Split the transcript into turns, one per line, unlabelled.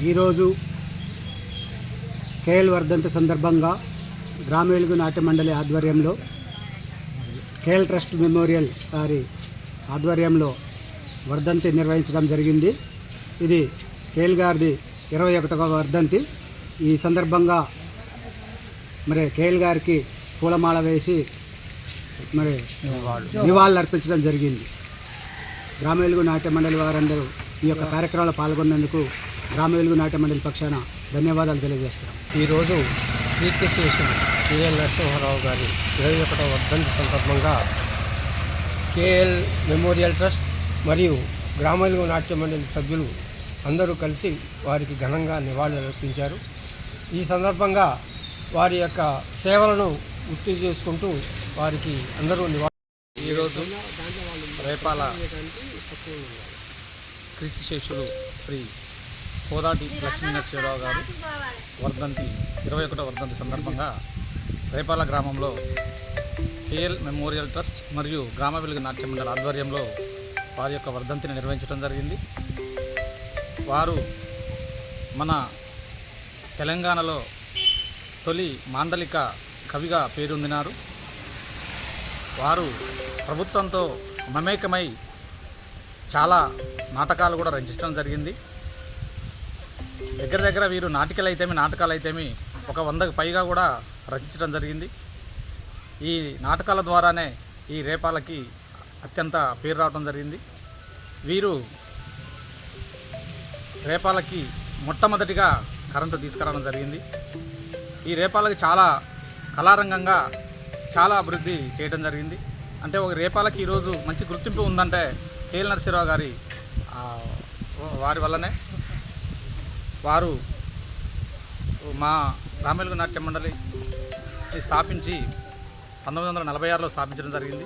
ఈరోజు కేఎల్ వర్ధంతి సందర్భంగా గ్రామ వెలుగు నాట్య మండలి ఆధ్వర్యంలో కేఎల్ ట్రస్ట్ మెమోరియల్ వారి ఆధ్వర్యంలో వర్ధంతి నిర్వహించడం జరిగింది. ఇది కేఎల్ గారిది 21వ వర్ధంతి. ఈ సందర్భంగా మరి కేఎల్ గారికి పూలమాల వేసి మరి నివాళులు అర్పించడం జరిగింది. గ్రామ వెలుగు నాట్య మండలి వారందరూ ఈ యొక్క కార్యక్రమంలో పాల్గొన్నందుకు గ్రామ వెలుగు నాట్య మండలి పక్షాన ధన్యవాదాలు తెలియజేస్తాం.
ఈరోజు కీర్తిశేషులు కేఎల్ నరసింహారావు గారి 21వ వర్ధంతి సందర్భంగా కేఎల్ మెమోరియల్ ట్రస్ట్ మరియు గ్రామ వెలుగు నాట్య మండలి సభ్యులు అందరూ కలిసి వారికి ఘనంగా నివాళులు అర్పించారు. ఈ సందర్భంగా వారి యొక్క సేవలను గుర్తు చేసుకుంటూ వారికి అందరూ
ఈరోజు రేపాల కీర్తిశేషులు శ్రీ కోదాటి లక్ష్మీ నరసింహారావు గారు వర్ధంతి 21వ వర్ధంతి సందర్భంగా రేపాల గ్రామంలో కేఎల్ మెమోరియల్ ట్రస్ట్ మరియు గ్రామ వెలుగు నాట్య మండలి ఆధ్వర్యంలో వారి యొక్క వర్ధంతిని నిర్వహించడం జరిగింది. వారు మన తెలంగాణలో తొలి మాండలిక కవిగా పేరొందినారు. వారు ప్రభుత్వంతో మమేకమై చాలా నాటకాలు కూడా రచించడం జరిగింది. దగ్గర వీరు నాటకాలు అయితేమి ఒక 100కు పైగా కూడా రచించడం జరిగింది. ఈ నాటకాల ద్వారానే ఈ రేపాలకి అత్యంత పేరు రావడం జరిగింది. వీరు రేపాలకి మొట్టమొదటిగా కరెంటు తీసుకురావడం జరిగింది. ఈ రేపాలకి చాలా కళారంగంగా చాలా అభివృద్ధి చేయడం జరిగింది. అంటే ఒక రేపాలకి ఈరోజు మంచి గుర్తింపు ఉందంటే కేఎల్ నరసింహారావు గారి వారి వల్లనే. వారు మా గ్రామ వెలుగు నాట్య మండలి స్థాపించి 1946లో స్థాపించడం జరిగింది.